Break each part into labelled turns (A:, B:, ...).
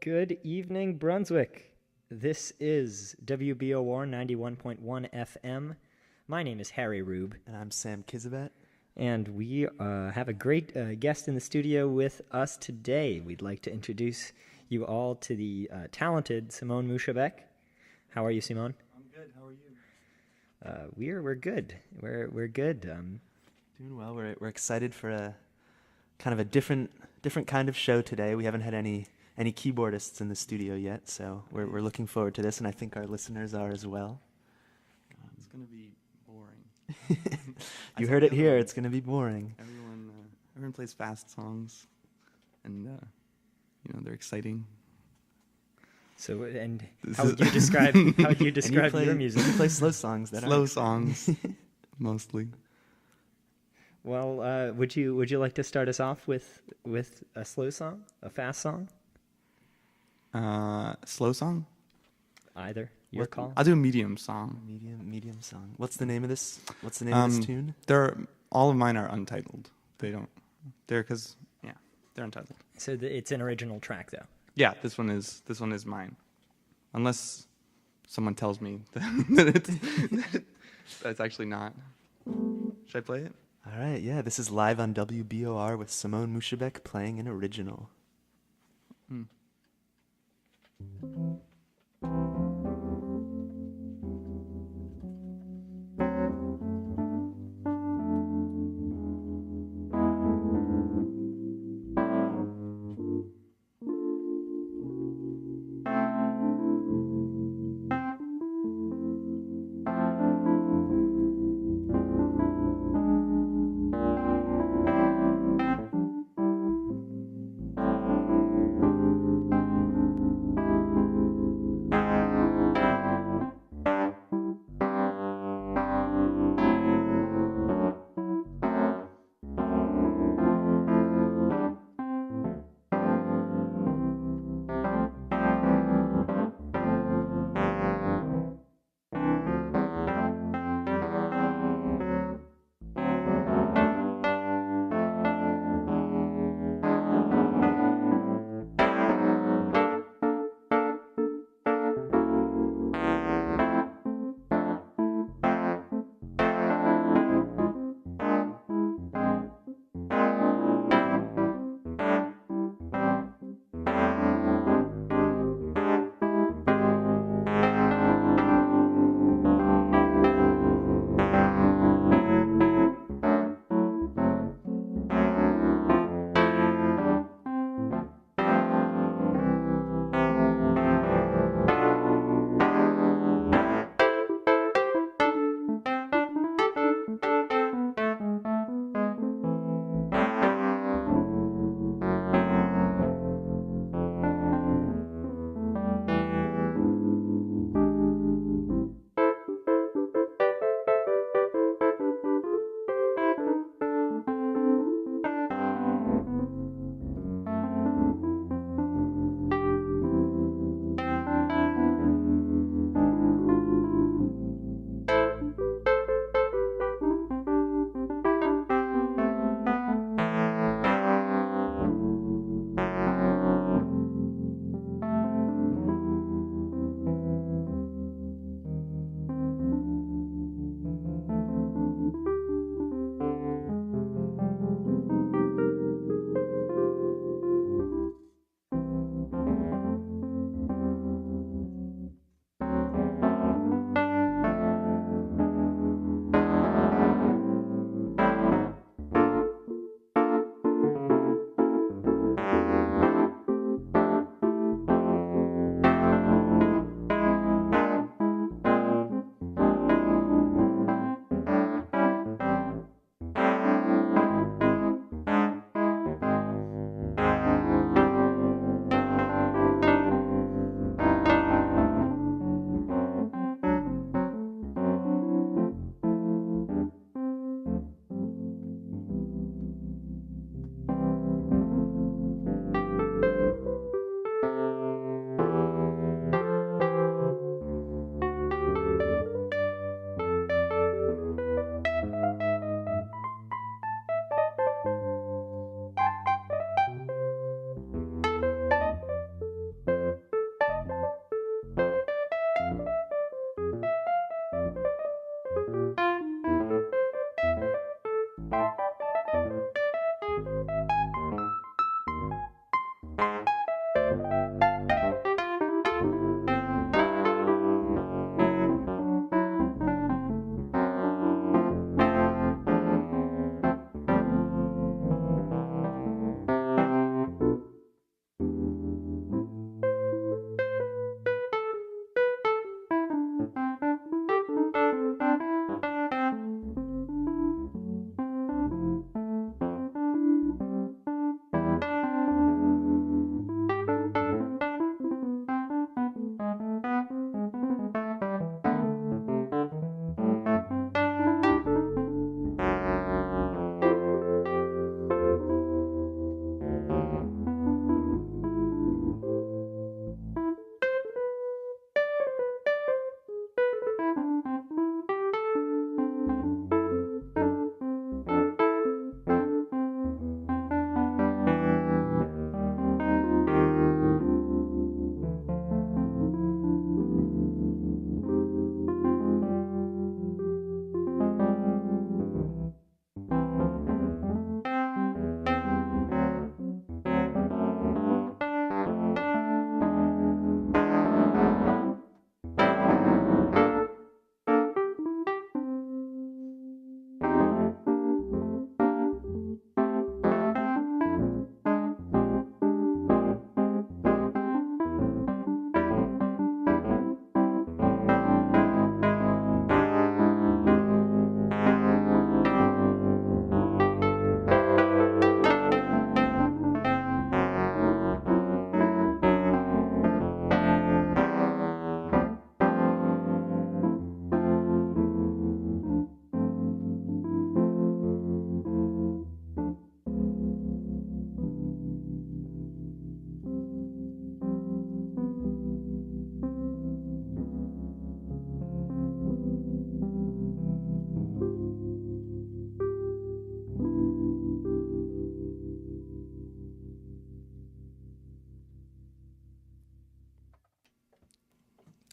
A: Good evening, Brunswick. This is WBOR 91.1 FM. My name is Harry Rube.
B: And I'm Sam Kizabet.
A: And we have a great guest in the studio with us today. We'd like to introduce you all to the talented Simon Moushabeck. How are you, Simon?
C: I'm good. How are you?
A: We're good. We're good.
B: Doing well. We're excited for a kind of a different kind of show today. We haven't had any keyboardists in the studio yet, so we're looking forward to this, and I think our listeners are as well.
C: It's going to be boring.
B: You heard it here. It's going to be boring.
C: Everyone plays fast songs, and they're exciting.
A: So, and how would you describe your music?
B: You play slow songs.
C: Slow songs, mostly.
A: Well, would you like to start us off with a slow song, a fast song?
C: Slow song?
A: Either. Your call.
C: I'll do a medium song.
B: Medium song. What's the name of this? What's the name of this tune?
C: All of mine are untitled. They're untitled.
A: So it's an original track, though.
C: Yeah, this one is mine. Unless someone tells me that it's actually not. Should I play it?
B: All right, yeah. This is live on WBOR with Simon Moushabeck playing an original.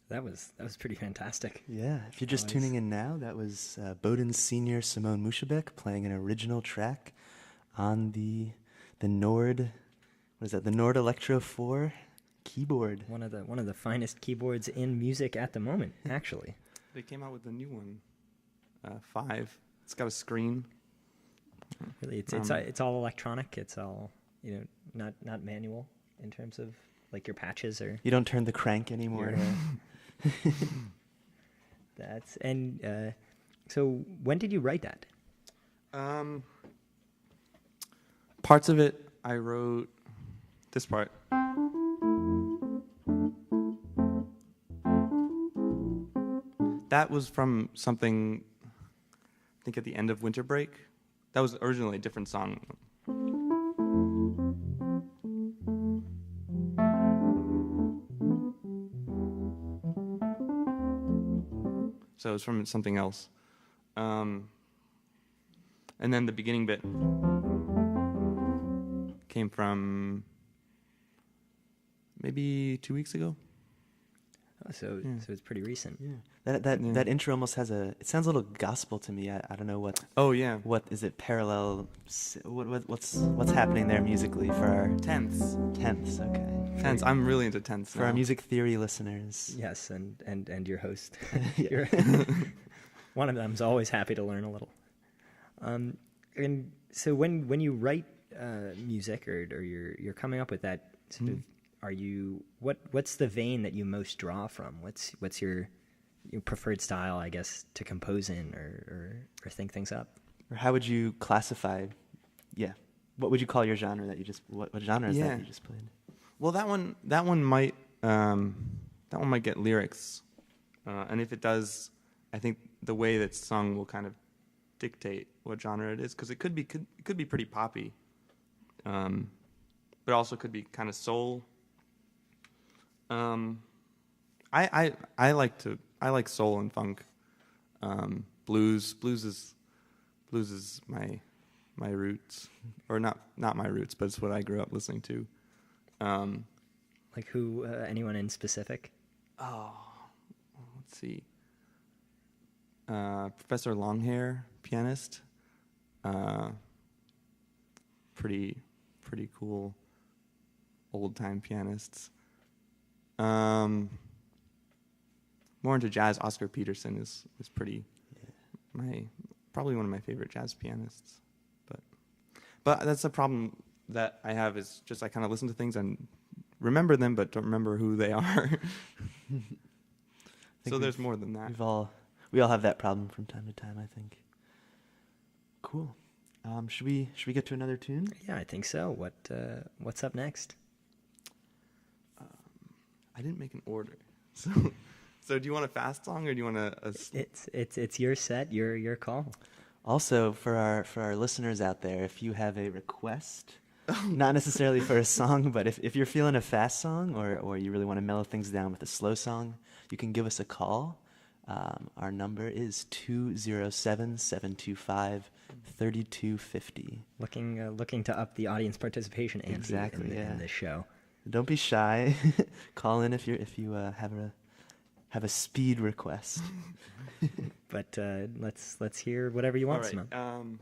A: That was pretty fantastic.
B: Yeah, if you're just
A: Nice.
B: tuning in now, that was Bowdoin's senior Simon Moushabeck playing an original track on the Nord, what is that? The Nord Electro 4 keyboard.
A: One of the finest keyboards in music at the moment, actually.
C: They came out with a new one, 5. It's got a screen.
A: Really, it's all electronic. It's all, not manual in terms of like your patches or
B: You don't turn the crank anymore.
A: that's and so when did you write that?
C: Parts of it I wrote. This part. That was from something, I think at the end of winter break. That was originally a different song. So it was from something else. And then the beginning bit came from maybe 2 weeks ago.
A: Oh, so it's pretty recent.
B: Yeah. That intro almost has it sounds a little gospel to me. I don't know what.
C: Oh yeah.
B: What is it? Parallel. What's happening there musically for our
C: Tenths.
B: Okay.
C: Tenths. I'm really into tenths
B: For
C: now.
B: our music theory listeners.
A: Yes, and your host.
B: Yeah.
A: One of them's always happy to learn a little. And so when you write music or you're coming up with that sort of, are you what's the vein that you most draw from? What's your preferred style, I guess, to compose in or think things up?
B: Or how would you classify? Yeah. What would you call your genre that you just? What genre is that you just played?
C: Well, that one might get lyrics, and if it does, I think the way that sung will kind of dictate what genre it is, because it could be pretty poppy, but also could be kind of soul. I like soul and funk, blues. Blues is my roots, or not my roots, but it's what I grew up listening to.
A: Like who? Anyone in specific?
C: Oh, let's see. Professor Longhair, pianist. pretty cool old time pianists. More into jazz. Oscar Peterson is pretty probably one of my favorite jazz pianists. But that's the problem that I have, is just I kind of listen to things and remember them but don't remember who they are. So there's more than that.
B: We all have that problem from time to time, I think. Cool. Should we get to another tune?
A: Yeah, I think so. What's up next?
C: I didn't make an order. So do you want a fast song or do you want
A: It's your set, your call.
B: Also, for our listeners out there, if you have a request, not necessarily for a song, but if you're feeling a fast song or you really want to mellow things down with a slow song, you can give us a call. Our number is 207-725-3250.
A: Looking to up the audience participation in this show.
B: Don't be shy. Call in if you have a speed request.
A: But let's hear whatever you want,
C: all right,
A: Simon.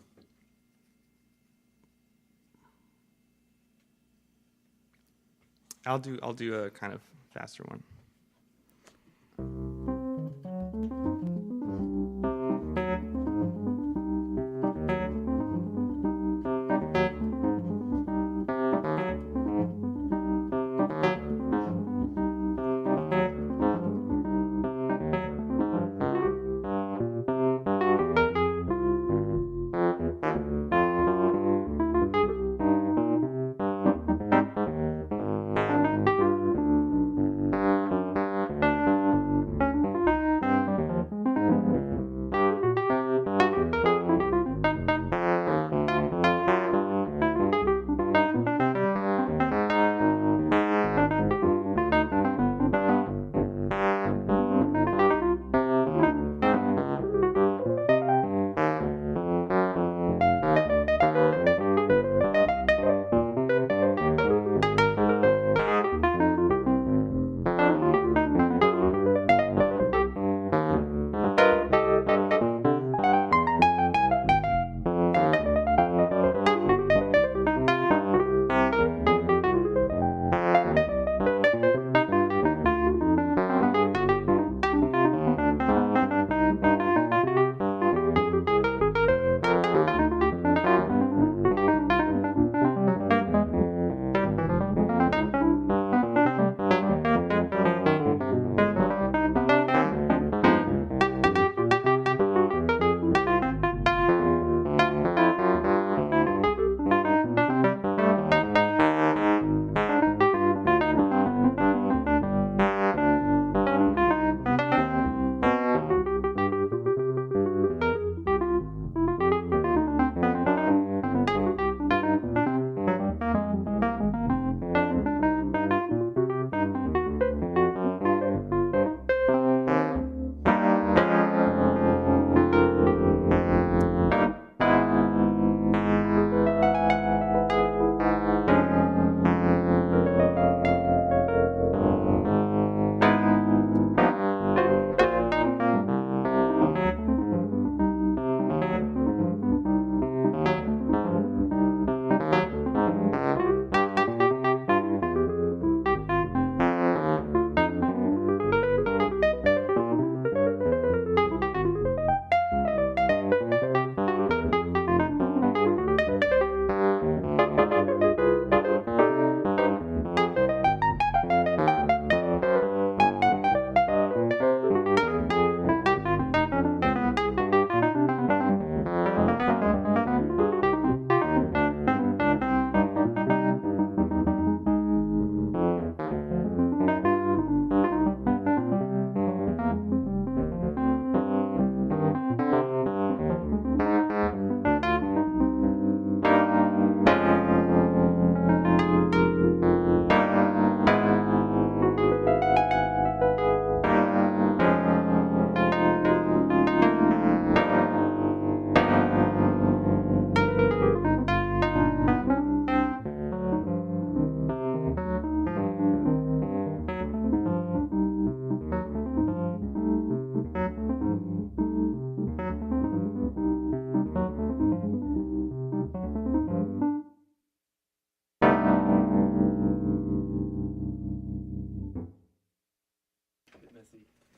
C: I'll do a kind of faster one.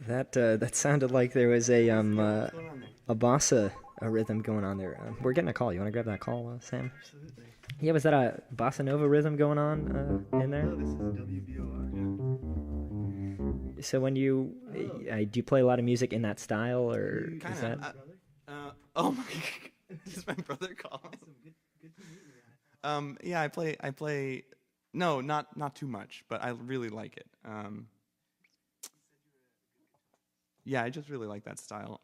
A: That sounded like there was a bossa rhythm going on there. We're getting a call. You want to grab that call, Sam?
B: Absolutely.
A: Yeah, was that a bossa nova rhythm going on in there?
B: No, this is WBOR.
A: So when you do you play a lot of music in that style, or is
C: Kind
A: that?
C: of. Oh my! Does my brother call?
B: Good to meet you.
C: Yeah, I play. No, not too much, but I really like it. Yeah, I just really like that style.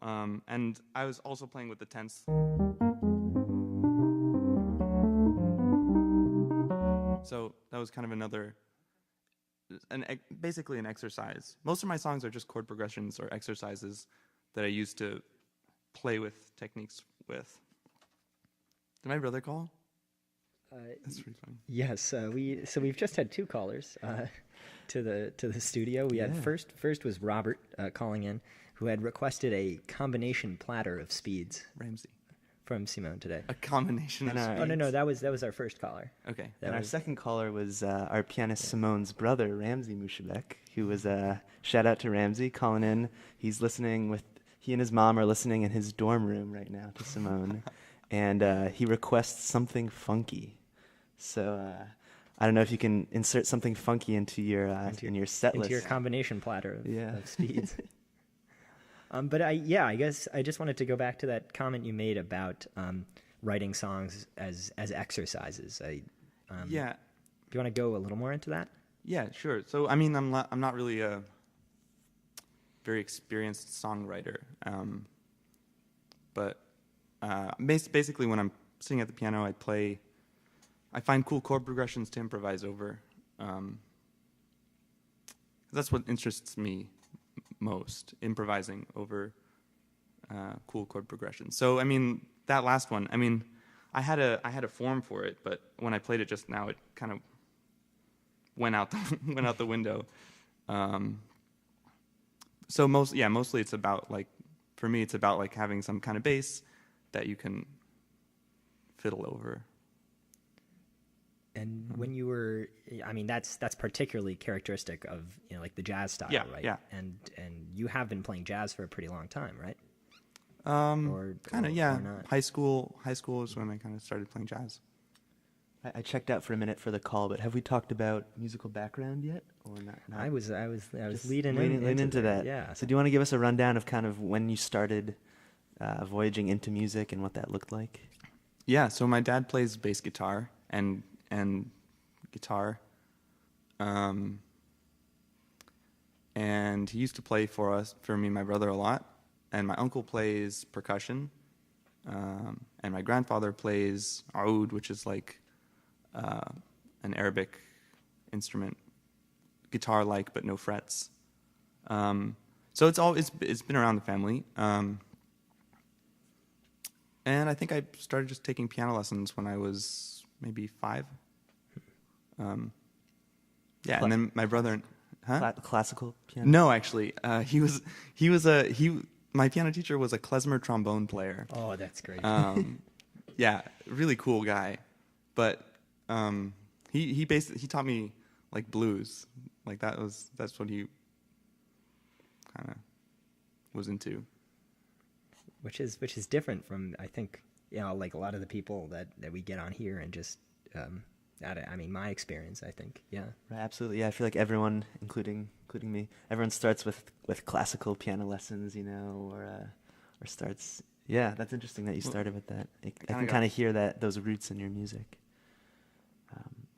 C: And I was also playing with the tenths. So that was kind of basically an exercise. Most of my songs are just chord progressions or exercises that I use to play with techniques with. Did my brother call? That's pretty funny.
A: Yes, we've just had two callers to the studio. We had first was Robert calling in, who had requested a combination platter of speeds
C: Ramsey.
A: from Simone today.
C: A combination of
B: And
C: speeds.
A: Oh no, that was our first caller.
C: Okay.
B: And our second caller was our pianist Simone's brother, Ramsey Moushabeck, who was shout out to Ramsey calling in. He's listening he and his mom are listening in his dorm room right now to Simone, and he requests something funky. So I don't know if you can insert something funky into your set list.
A: Into your combination platter of speeds. But I guess I just wanted to go back to that comment you made about writing songs as exercises. Do you want to go a little more into that?
C: Yeah, sure. So I mean, I'm not really a very experienced songwriter, but basically when I'm sitting at the piano, I find cool chord progressions to improvise over. That's what interests me most, improvising over cool chord progressions. So I mean, that last one, I mean, I had a form for it, but when I played it just now, it kind of went out the window. So mostly it's about for me it's about having some kind of bass that you can fiddle over.
A: And when you were, I mean, that's particularly characteristic of the jazz style, right?
C: Yeah.
A: And you have been playing jazz for a pretty long time, right?
C: Kind of, yeah.
A: Or not.
C: High school is when I kind of started playing jazz.
B: I checked out for a minute for the call, but have we talked about musical background yet, or not?
A: I was
B: Just
A: leading
B: into that.
A: Yeah.
B: So do you want to give us a rundown of kind of when you started voyaging into music and what that looked like?
C: Yeah. So my dad plays bass guitar and guitar, and he used to play for me and my brother a lot. And my uncle plays percussion, and my grandfather plays oud, which is an Arabic instrument, guitar-like but no frets. So it's been around the family. And I think I started just taking piano lessons when I was maybe 5. And then my brother,
B: Classical piano?
C: No, actually, my piano teacher was a klezmer trombone player.
A: Oh, that's great.
C: Yeah, really cool guy, but he taught me blues, that's what he kind of was into.
A: Which is different from, I think, a lot of the people that we get on here, and just my experience, I think. Yeah.
B: Right, absolutely. Yeah, I feel like everyone, including me, everyone starts with classical piano lessons, or starts. Yeah, that's interesting that you started with that. I can kind of hear those roots in your music.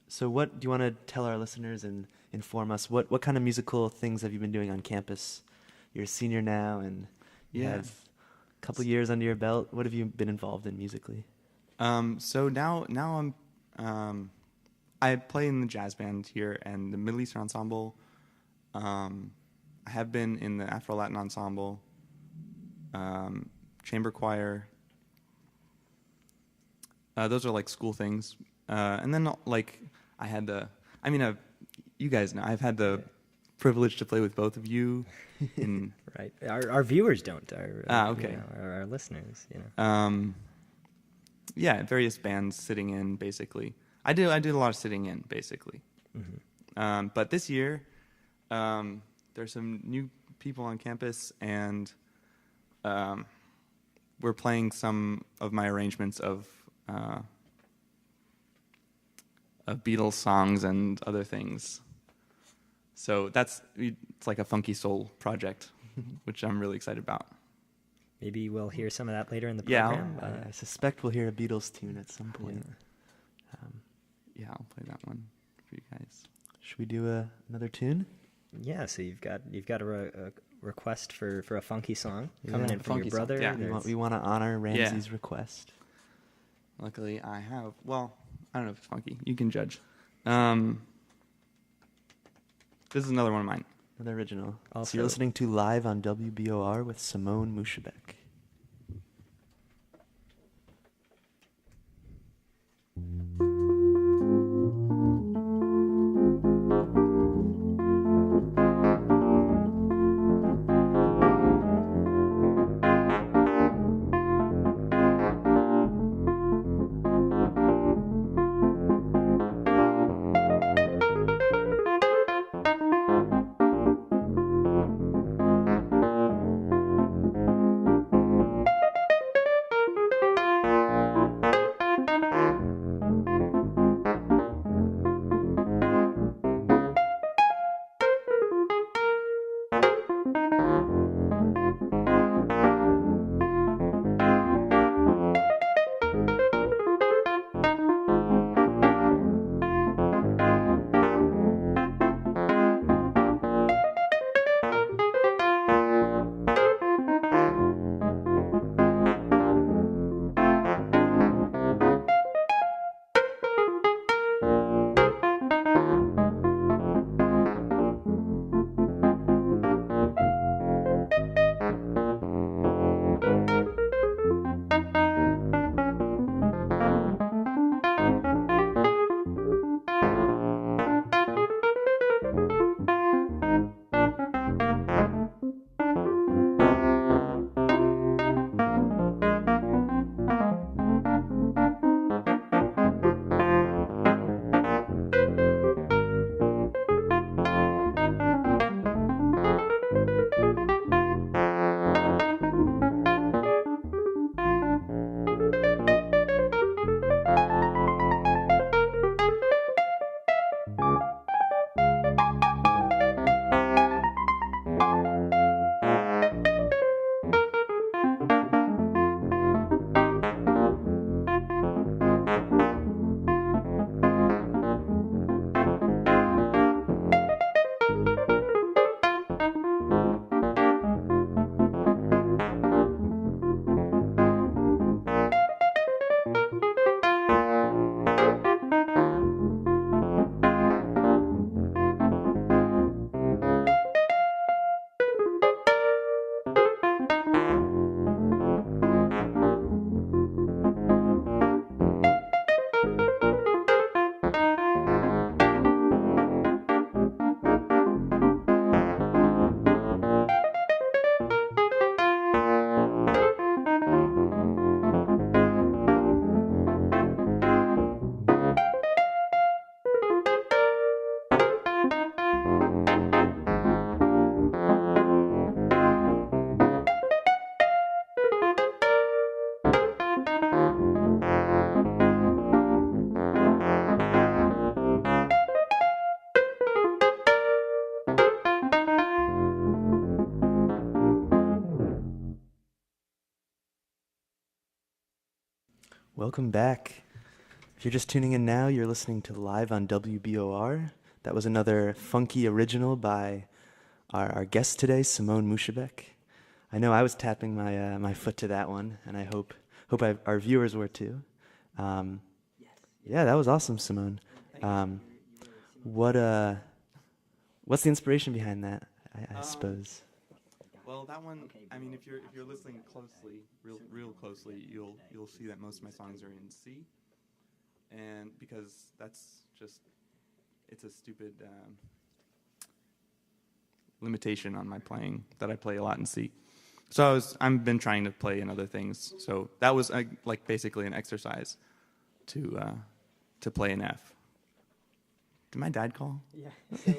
B: So what do you want to tell our listeners and inform us? What kind of musical things have you been doing on campus? You're a senior now, and you have a couple years under your belt. What have you been involved in musically?
C: So now I play in the jazz band here and the Middle Eastern ensemble. I have been in the Afro-Latin ensemble, chamber choir. Those are school things. And then you guys know, I've had the privilege to play with both of you.
A: Right. Our viewers don't.
C: Okay.
A: Our listeners,
C: Yeah, various bands sitting in, basically. I did a lot of sitting in, basically.
A: Mm-hmm.
C: But this year, there's some new people on campus, and we're playing some of my arrangements of Beatles songs and other things. So it's like a funky soul project, which I'm really excited about.
A: Maybe we'll hear some of that later in the
C: Yeah,
A: program.
B: I suspect we'll hear a Beatles tune at some point.
C: Yeah, I'll play that one for you guys.
B: Should we do another tune?
A: Yeah, so you've got a request for a funky song coming in from your
C: funky song,
A: brother.
C: yeah.
B: We want to honor Ramsey's request.
C: Luckily, I have. Well, I don't know if it's funky. You can judge. This is another one of mine.
B: Another original.
A: Also,
B: So you're listening to Live on WBOR with Simon Moushabeck. Welcome back. If you're just tuning in now, you're listening to Live on WBOR. That was another funky original by our guest today, Simon Moushabeck. I know I was tapping my foot to that one, and I hope our viewers were too. Yeah, that was awesome, Simone. What's the inspiration behind that? I suppose.
C: Well, that one. I mean, if you're listening closely, real closely, you'll see that most of my songs are in C, and because it's a stupid limitation on my playing that I play a lot in C. So I've been trying to play in other things. So that was like basically an exercise to play an F, Did my dad call?
A: Yeah. So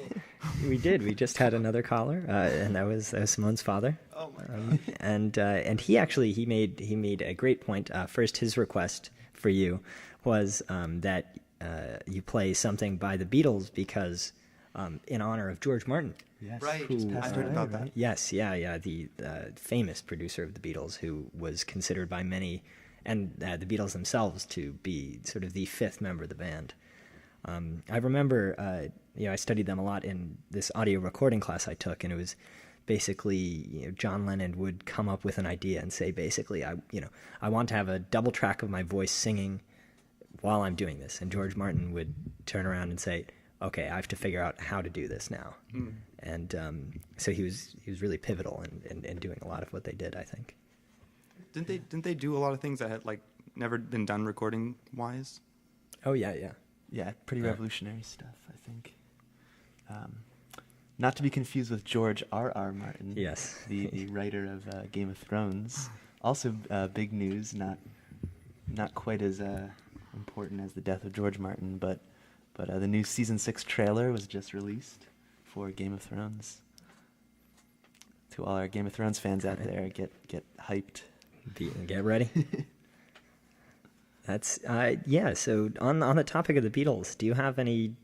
A: we did. We just had another caller, and that was Simone's father.
C: Oh my God.
A: And he made a great point. First, his request for you was that you play something by the Beatles because in honor of George Martin.
B: Yes.
C: Right.
B: Just
C: I
B: passed
C: heard
B: away,
C: about
B: right?
C: that.
A: Yes, yeah, the famous producer of the Beatles, who was considered by many, and the Beatles themselves, to be sort of the fifth member of the band. I remember, I studied them a lot in this audio recording class I took, and it was basically, John Lennon would come up with an idea and say, basically, I want to have a double track of my voice singing while I'm doing this, and George Martin would turn around and say, okay, I have to figure out how to do this now.
C: Mm.
A: And so he was really pivotal in doing a lot of what they did, I think.
C: Didn't they do a lot of things that had like never been done recording wise?
A: Oh yeah.
B: Yeah, pretty revolutionary stuff, I think. Not to be confused with George R.R. Martin.
A: Yes.
B: the writer of Game of Thrones. Also, big news, not quite as important as the death of George Martin, but the new season 6 trailer was just released for Game of Thrones. To all our Game of Thrones fans out there, get hyped.
A: Get ready. That's yeah. So on the topic of the Beatles, do you have any?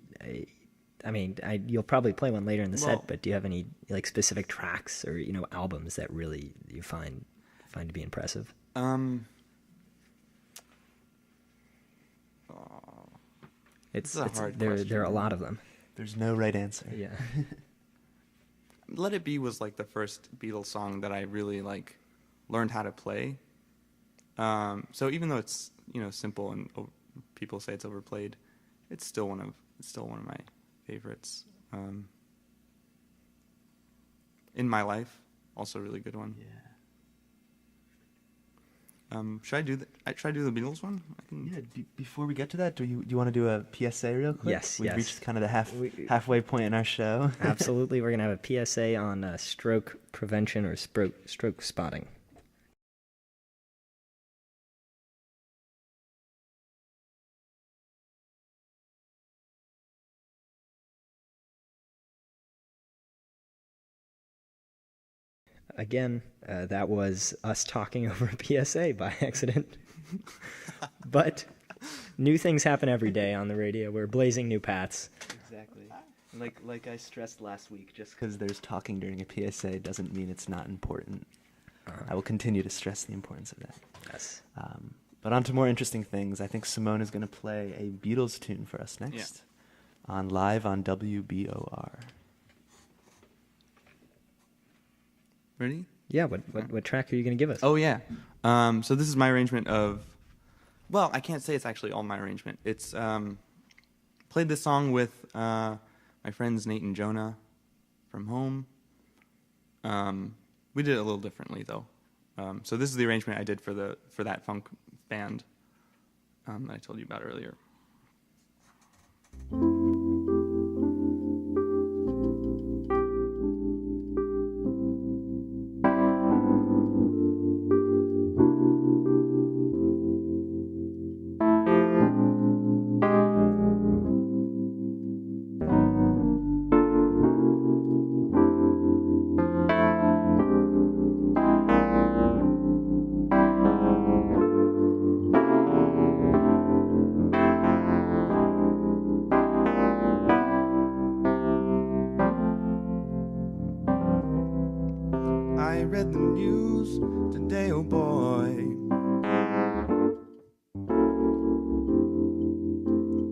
A: You'll probably play one later in the set, but do you have any like specific tracks or albums that really you find to be impressive?
C: It's a hard
A: there
C: question.
A: are a lot of them.
B: There's no right answer.
A: Yeah.
C: Let It Be was like the first Beatles song that I really like learned how to play. So even though it's simple and people say it's overplayed, it's still one of my favorites. In My Life, also a really good one.
B: Yeah.
C: Should I do the Beatles one?
B: Yeah. Before we get to that, do you want to do a PSA real quick?
A: Yes.
B: We've reached kind of the halfway point in our show.
A: Absolutely, we're gonna have a PSA on stroke prevention or stroke spotting. Again, that was us talking over a PSA by accident. But new things happen every day on the radio. We're blazing new paths.
B: Exactly. Like I stressed last week, just because there's talking during a PSA doesn't mean it's not important. I will continue to stress the importance of that.
A: Yes.
B: But on to more interesting things. I think Simone is going to play a Beatles tune for us next on live on WBOR.
C: Ready?
A: Yeah. What track are you going to give us?
C: Oh yeah. So this is my arrangement of. Well, I can't say it's actually all my arrangement. It's played this song with my friends Nate and Jonah from home. We did it a little differently though. So this is the arrangement I did for that funk band that I told you about earlier. I read the news today, oh boy,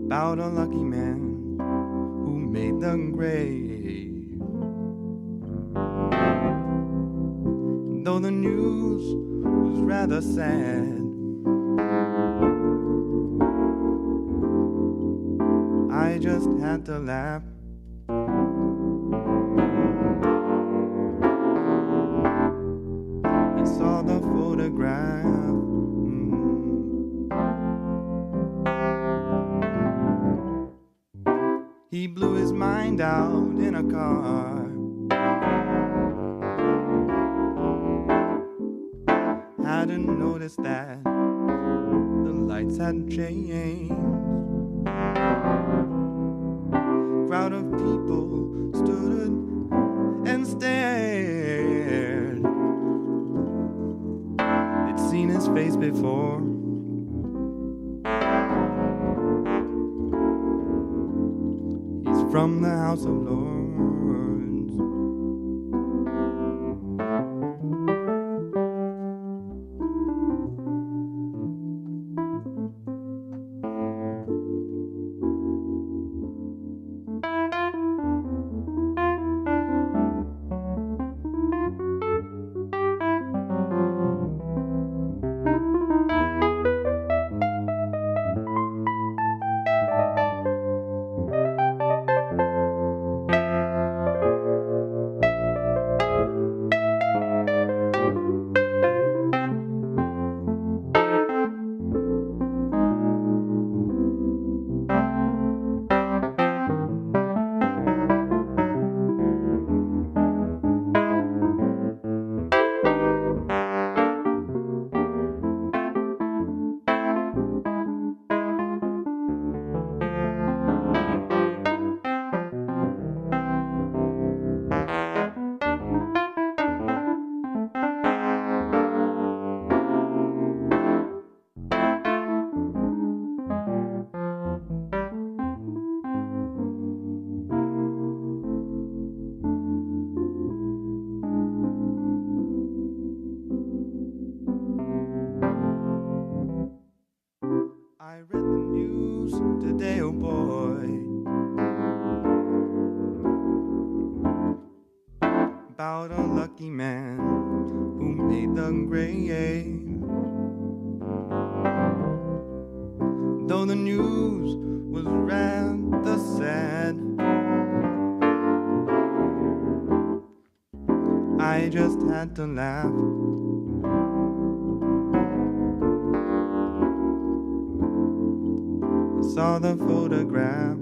C: about a lucky man who made the grave. Though the news was rather sad, I just had to laugh. I saw the photograph. He blew his mind out in a car. Hadn't noticed that the lights had changed. from the House of Lords. I read the news today, oh boy, about a lucky man who made the grave. Though the news was rather sad, I just had to laugh. Saw the photographs.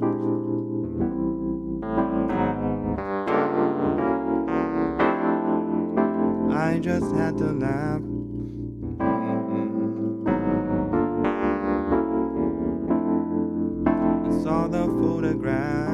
C: I just had to laugh. Saw the photographs.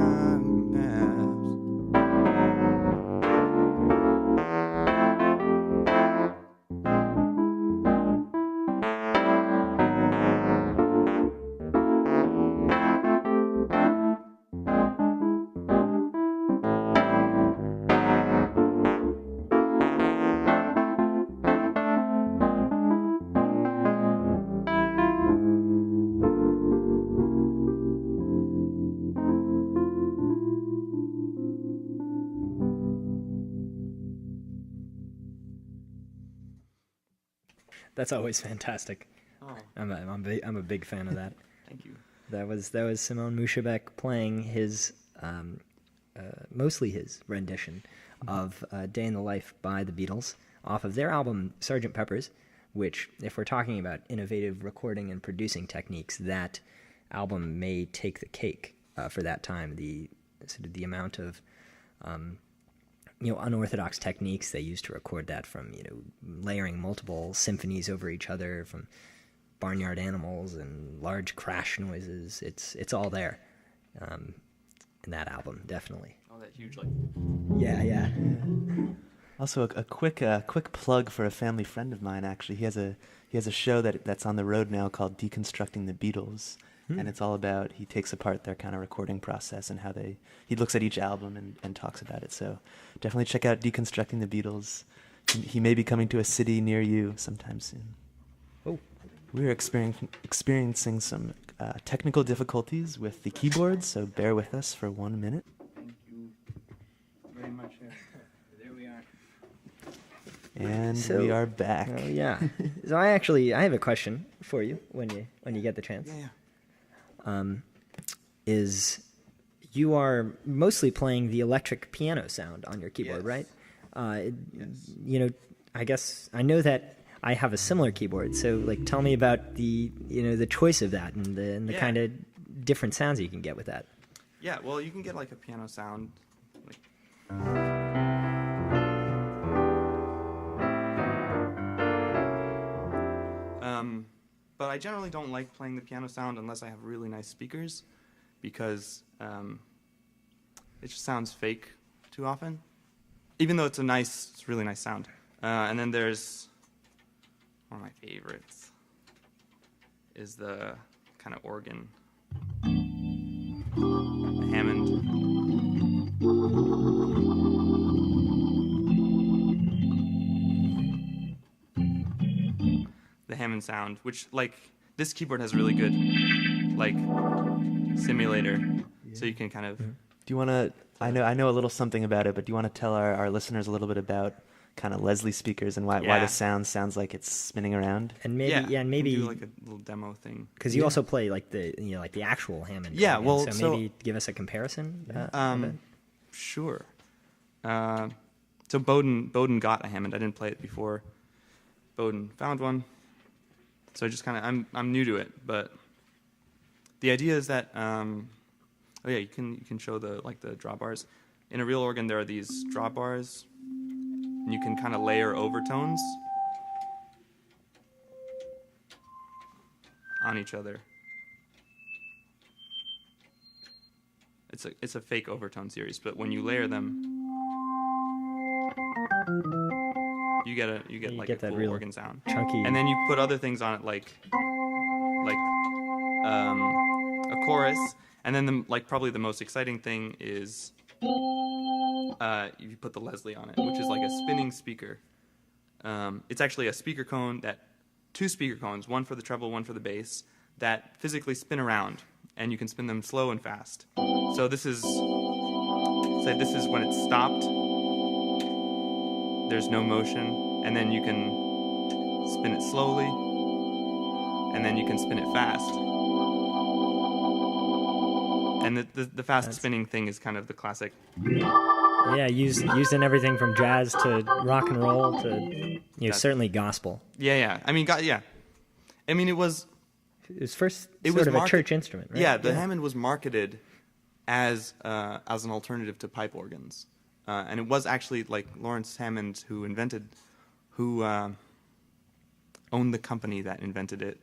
A: That's always fantastic.
C: Oh,
A: I'm a big fan of that.
C: thank you.
A: That was Simon Moushabeck playing his mostly his rendition of "Day in the Life" by the Beatles off of their album Sgt. Pepper's, which, if we're talking about innovative recording and producing techniques, that album may take the cake for that time. The sort of the amount of unorthodox techniques they used to record that, from layering multiple symphonies over each other, from barnyard animals and large crash noises. It's all there in that album, definitely.
C: Oh, that huge
A: Yeah.
B: Also, a quick plug for a family friend of mine. Actually, he has a show that's on the road now called Deconstructing the Beatles, and it's all about, he takes apart their kind of recording process and how he looks at each album and talks about it. So definitely check out Deconstructing the Beatles. He may be coming to a city near you sometime soon.
A: Oh,
B: We're experiencing some technical difficulties with the keyboards, so bear with us for 1 minute.
C: Thank you very much.
A: there we are.
B: And
A: So-
B: we are back.
A: Oh yeah. So I have a question for you when you get the chance.
C: Yeah.
A: Is you are mostly playing the electric piano sound on your keyboard,
C: Yes.
A: right?
C: Yes.
A: I guess I know that I have a similar keyboard. So, tell me about the choice of that and the
C: Yeah.
A: kind of different sounds you can get with that.
C: Yeah, well, you can get like a piano sound. But I generally don't like playing the piano sound unless I have really nice speakers, because it just sounds fake too often, even though it's really nice sound. And then there's one of my favorites is the kind of organ, the Hammond. sound, which like this keyboard has a really good like simulator, so you can kind of.
B: Do you want to? I know a little something about it, but do you want to tell our listeners a little bit about kind of Leslie speakers and why the sound sounds like it's spinning around?
A: And maybe
C: and maybe do like a little demo thing.
A: Because you also play like the actual Hammond.
C: Yeah,
A: organ,
C: well,
A: so maybe give us a comparison. Of it.
C: Sure. So Bowden got a Hammond. I didn't play it before. Bowden found one. So I just kind of I'm new to it, but the idea is that you can show the drawbars. In a real organ, there are these drawbars, and you can kind of layer overtones on each other. It's a fake overtone series, but when you layer them, you get a
A: that
C: full
A: real
C: organ sound.
A: Chunky.
C: And then you put other things on it like a chorus, and then probably the most exciting thing is you put the Leslie on it, which is like a spinning speaker. It's actually a speaker cone two speaker cones, one for the treble, one for the bass, that physically spin around, and you can spin them slow and fast. So this is when it's stopped. There's no motion, and then you can spin it slowly, and then you can spin it fast. And the fast spinning thing is kind of the classic.
A: Yeah, used in everything from jazz to rock and roll to certainly gospel.
C: Yeah. I mean, it was.
A: It was first sort of a church instrument, right?
C: Yeah, the Hammond was marketed as an alternative to pipe organs, and it was actually like Lawrence Hammond who owned the company that invented it.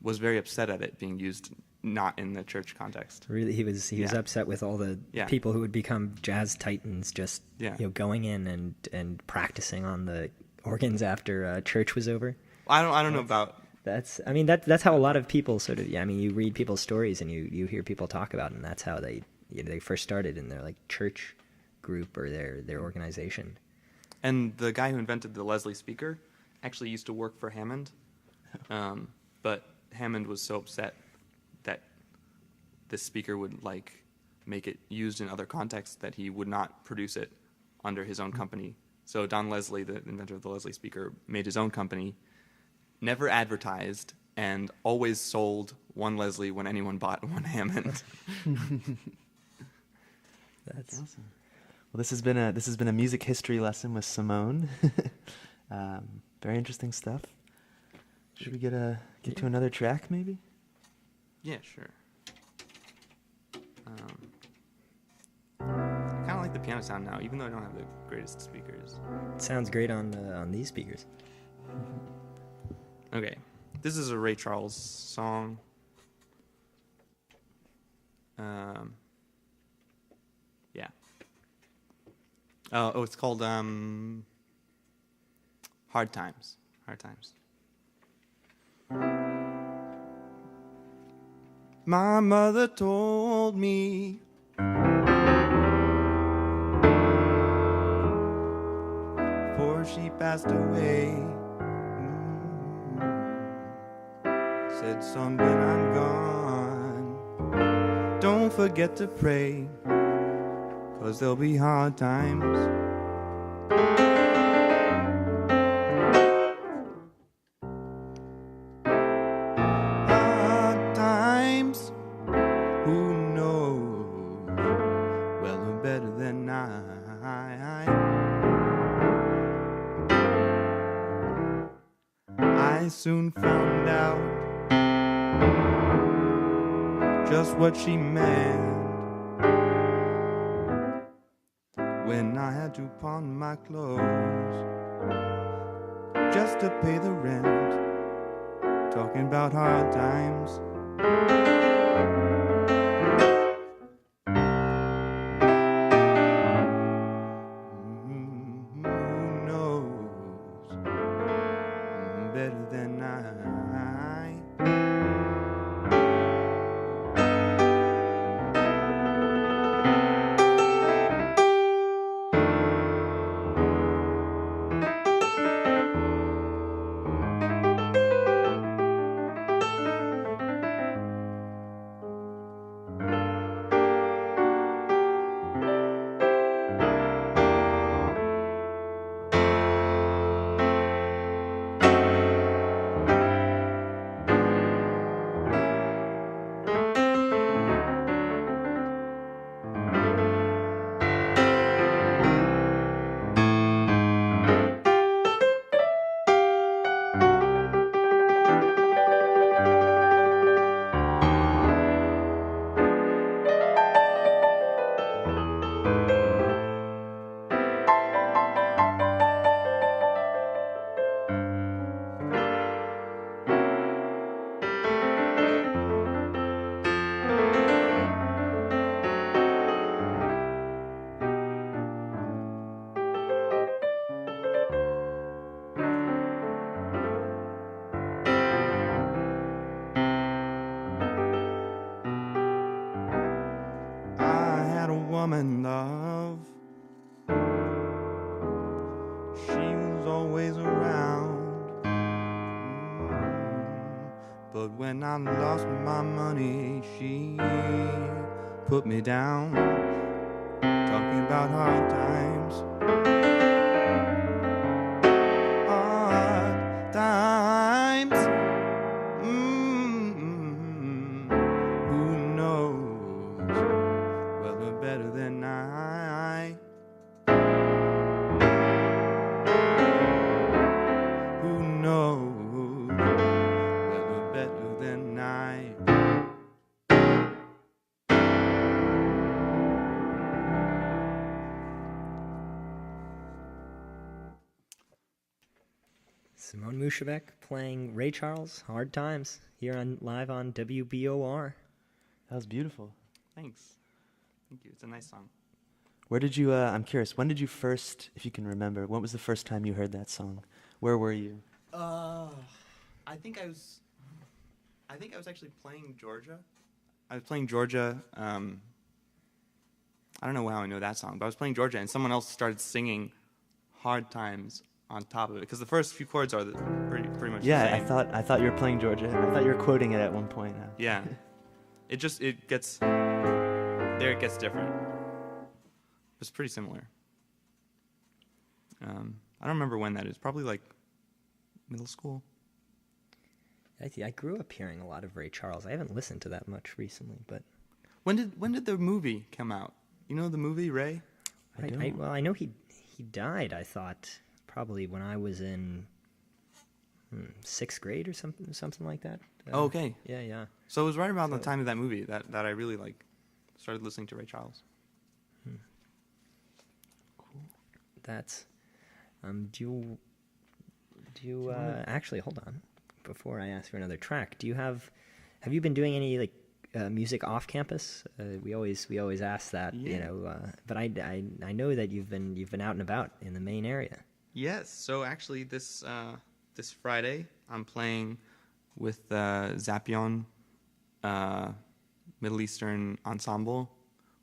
C: Was very upset at it being used not in the church context.
A: Really, he was upset with all the people who would become jazz titans just going in and practicing on the organs after church was over.
C: I don't know about.
A: That's how a lot of people sort of. Yeah, I mean, you read people's stories and you hear people talk about it, and that's how they first started in their like church group or their organization. And
C: the guy who invented the Leslie speaker actually used to work for Hammond, but Hammond was so upset that this speaker would make it used in other contexts that he would not produce it under his own company. So Don Leslie, the inventor of the Leslie speaker, made his own company, never advertised, and always sold one Leslie when anyone bought one Hammond.
B: That's awesome. Well, this has been a music history lesson with Simone. Very interesting stuff. Should we get to another track, maybe?
C: Yeah, sure. I kind of like the piano sound now, even though I don't have the greatest speakers.
A: It sounds great on these speakers.
C: Okay, this is a Ray Charles song. Yeah. It's called Hard Times. Hard Times. My mother told me before she passed away, said, son, when I'm gone, don't forget to pray, 'cause there'll be hard times. I soon found out just what she meant when I had to pawn my clothes just to pay the rent, talking about hard times. woman love. She was always around. But when I lost my money, she put me down. Talking about hard times. Hard times. Who knows? Well, they're better than I. Who knows? Well, they're better than I.
A: Simon Moushabeck playing Ray Charles, Hard Times, here on live on WBOR.
B: That was beautiful.
C: Thanks. Thank you. It's a nice song.
B: Where did you, I'm curious, when did you first, if you can remember, when was the first time you heard that song? Where were you?
C: I think I was actually playing Georgia. I was playing Georgia. I don't know how I know that song, but I was playing Georgia, and someone else started singing "Hard Times" on top of it because the first few chords are pretty much the
B: Yeah,
C: same.
B: I thought you were playing Georgia. I thought you were quoting it at one point.
C: Yeah, it gets different. It's pretty similar. I don't remember when that is. Probably like middle school.
A: I grew up hearing a lot of Ray Charles. I haven't listened to that much recently, but
C: When did the movie come out? You know the movie Ray?
A: I know he died. I thought probably when I was in sixth grade or something like that.
C: Oh, okay.
A: Yeah.
C: So it was right around the time of that movie that I really started listening to Ray Charles.
A: Cool. That's do you actually hold on before I ask for another track? Have you been doing any music off campus? We always ask that,
C: Yeah.
A: But I know that you've been out and about in the Maine area.
C: Yes. So actually, this Friday I'm playing with Zapion Middle Eastern Ensemble.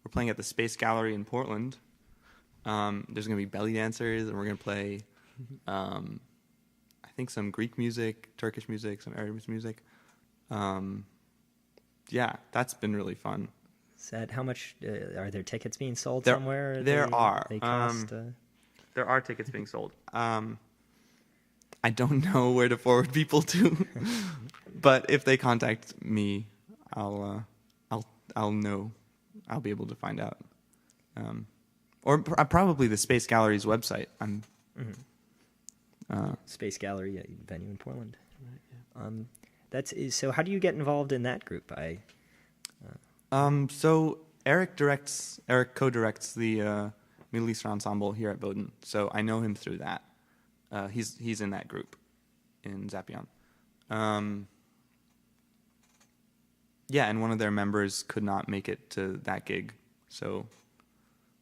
C: We're playing at the Space Gallery in Portland. There's going to be belly dancers, and we're going to play, I think, some Greek music, Turkish music, some Arab music. Yeah, that's been really fun.
A: Is that how much are there tickets being sold
C: There-
A: somewhere?
C: there are.
A: They cost.
C: There are tickets being sold. I don't know where to forward people to, but if they contact me, I'll know. I'll be able to find out. Or probably the Space Gallery's website.
A: Space Gallery venue in Portland. Right, yeah. So. How do you get involved in that group?
C: So Eric co-directs the Middle Eastern Ensemble here at Bowdoin. So I know him through that. He's in that group in Zapion. Yeah, and one of their members could not make it to that gig, so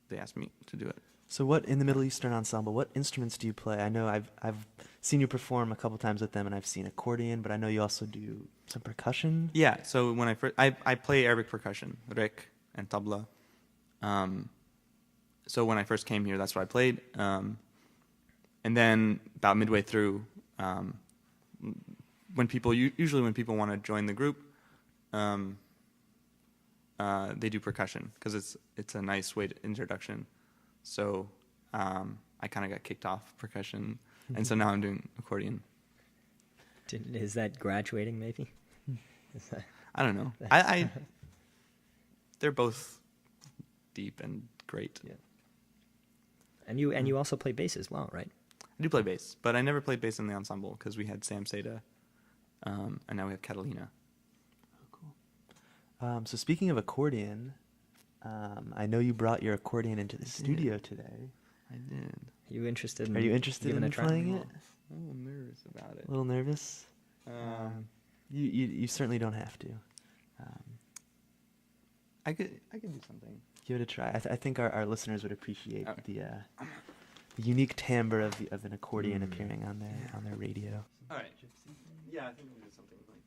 C: they asked me to do it.
B: So what, in the Middle Eastern Ensemble, what instruments do you play? I know I've seen you perform a couple times with them, and I've seen accordion, but I know you also do some percussion.
C: Yeah, so when I play Arabic percussion, rek and tabla. So when I first came here, that's what I played. And then about midway through, when people want to join the group, they do percussion because it's a nice introduction. So I kind of got kicked off percussion, and so now I'm doing accordion.
A: Is that graduating maybe?
C: I don't know. They're both deep and great.
A: Yeah. And you also play bass as well, right?
C: I do play bass, but I never played bass in the ensemble because we had Sam Seda, and now we have Catalina.
B: Oh, cool. So speaking of accordion, I know you brought your accordion into the studio today.
C: I did.
A: Are you interested in
B: in
A: try?
B: playing it?
C: I'm a little nervous about it.
B: A little nervous? You certainly don't have to.
C: I could do something.
B: Give it a try. I think our listeners would appreciate the unique timbre of an accordion appearing on their radio.
C: All right. Yeah, I think we'll do something like.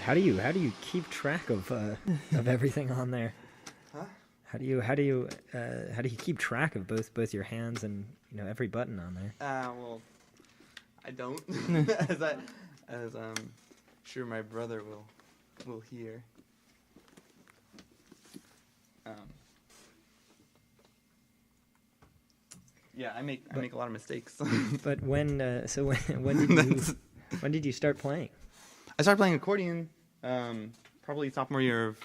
A: How do you keep track of everything on there?
C: Huh?
A: How do you keep track of both your hands and every button on there?
C: Well, I don't, as I'm sure my brother will hear. Yeah, I make a lot of mistakes.
A: But when did you start playing?
C: I started playing accordion probably sophomore year of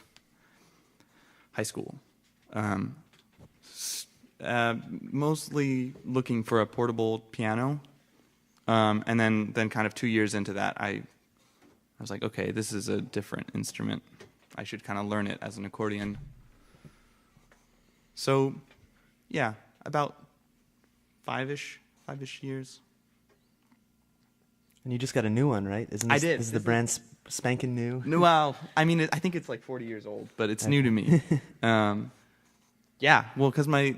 C: high school. Mostly looking for a portable piano, and then kind of 2 years into that, I was like, okay, this is a different instrument. I should kind of learn it as an accordion. So, yeah, about five-ish years.
B: And you just got a new one, right? Isn't this,
C: I did.
B: Is the brand spanking new?
C: No, well, I mean, I think it's like 40 years old, but it's new to me. Yeah, well, because my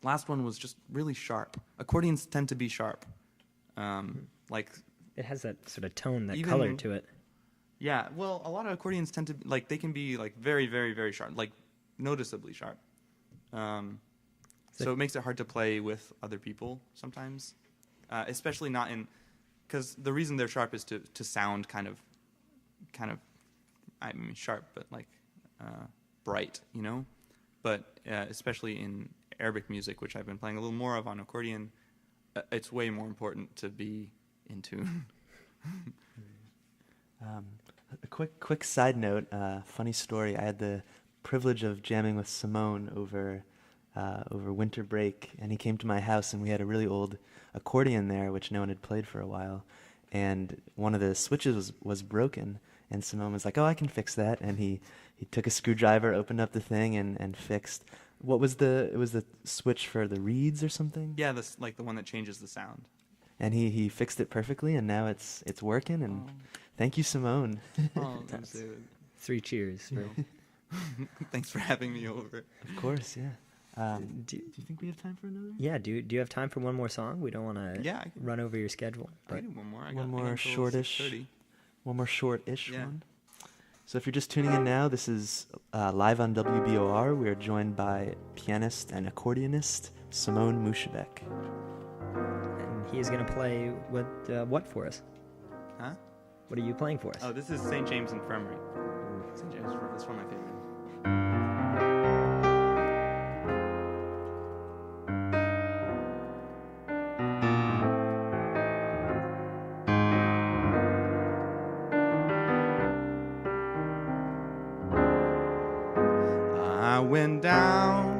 C: last one was just really sharp. Accordions tend to be sharp. Like
A: It has that sort of tone, that
C: Even-
A: color to it.
C: Yeah, well, a lot of accordions tend to they can be like very, very, very sharp, like noticeably sharp. So it makes it hard to play with other people sometimes, especially not because the reason they're sharp is to sound kind of, I mean sharp, but like bright, But especially in Arabic music, which I've been playing a little more of on accordion, it's way more important to be in tune.
B: A quick side note, funny story. I had the privilege of jamming with Simone over winter break, and he came to my house, and we had a really old accordion there, which no one had played for a while, and one of the switches was broken, and Simone was like, "Oh, I can fix that," and he took a screwdriver, opened up the thing, and fixed. It was the switch for the reeds or something?
C: Yeah, that's like the one that changes the sound.
B: And he fixed it perfectly, and now it's working, and thank you, Simone.
C: Oh,
A: That's 3 cheers. For,
C: thanks for having me over.
B: Of course, yeah.
A: do,
B: Do you think we have time for another?
A: yeah, do you have time for one more song? We don't want to
C: Yeah, I can-
A: run over your schedule.
C: I
A: But
C: can do one more. I
B: One
C: got
B: more
C: until
B: shortish.
C: 6:30.
B: One more short-ish
C: Yeah.
B: one. So if you're just tuning in now, this is live on WBOR. We are joined by pianist and accordionist Simon Moushabeck.
A: and he is going to play what for us?
C: Huh?
A: What are you playing for us?
C: Oh, this is St. James Infirmary. St. James, that's one of my favorites. I went down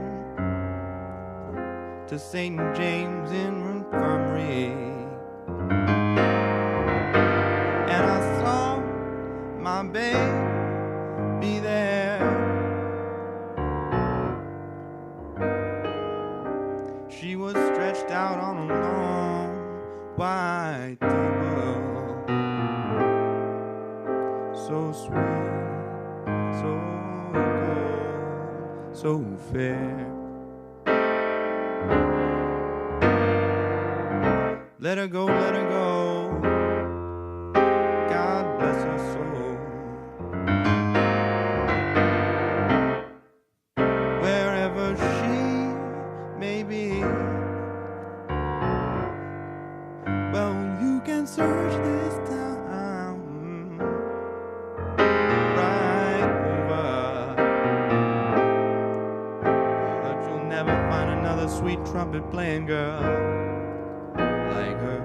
C: to St. James Infirmary, and I saw my baby there. She was stretched out on a long white table, so sweet, so cold, so fair. Let her go, let her go. God bless her soul. Wherever she may be, well, you can search this town right over, but you'll never find another sweet trumpet playing girl like her.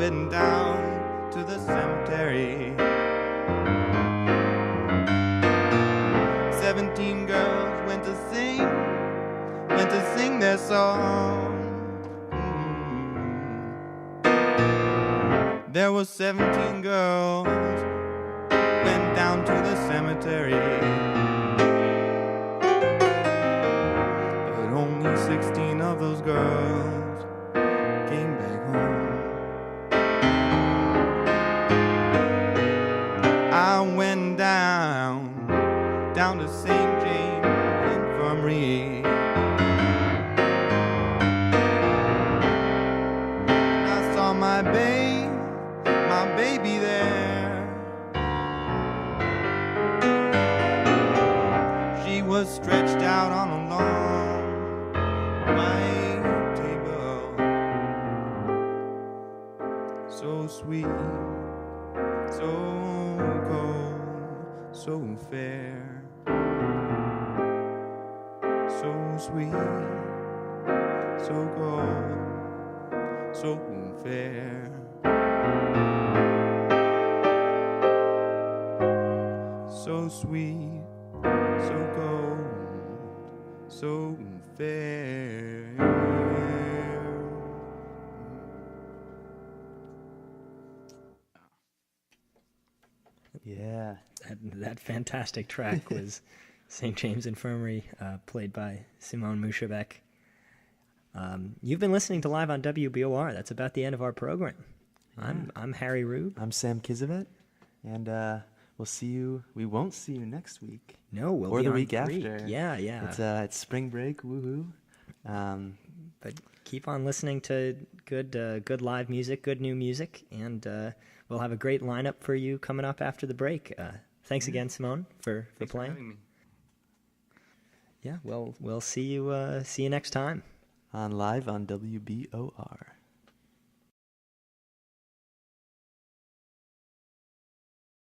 C: went down to the cemetery. 17 girls went to sing their song. There were 17 girls went down to the cemetery, but only 16 of those girls came back home. I went down to St. James Infirmary. I saw my baby there. She was stretched out on a long white table, so sweet, so cold, so fair, so sweet, so cold, so fair. So sweet, so cold, so fair.
B: Yeah.
A: That fantastic track was St. James Infirmary, played by Simon Moushabeck. You've been listening to Live on WBOR. That's about the end of our program.
B: Yeah.
A: I'm Harry Rube.
B: I'm Sam Kizavet, and we'll see you. We won't see you next week.
A: No, we'll
B: or
A: be
B: the
A: on
B: week
A: 3.
B: after.
A: Yeah.
B: It's spring break. Woohoo!
A: But keep on listening to good live music, good new music, and we'll have a great lineup for you coming up after the break. Thanks again, Simone, for
C: Thanks
A: playing.
C: for having me.
A: Yeah, well, we'll see you next time.
B: On Live on WBOR.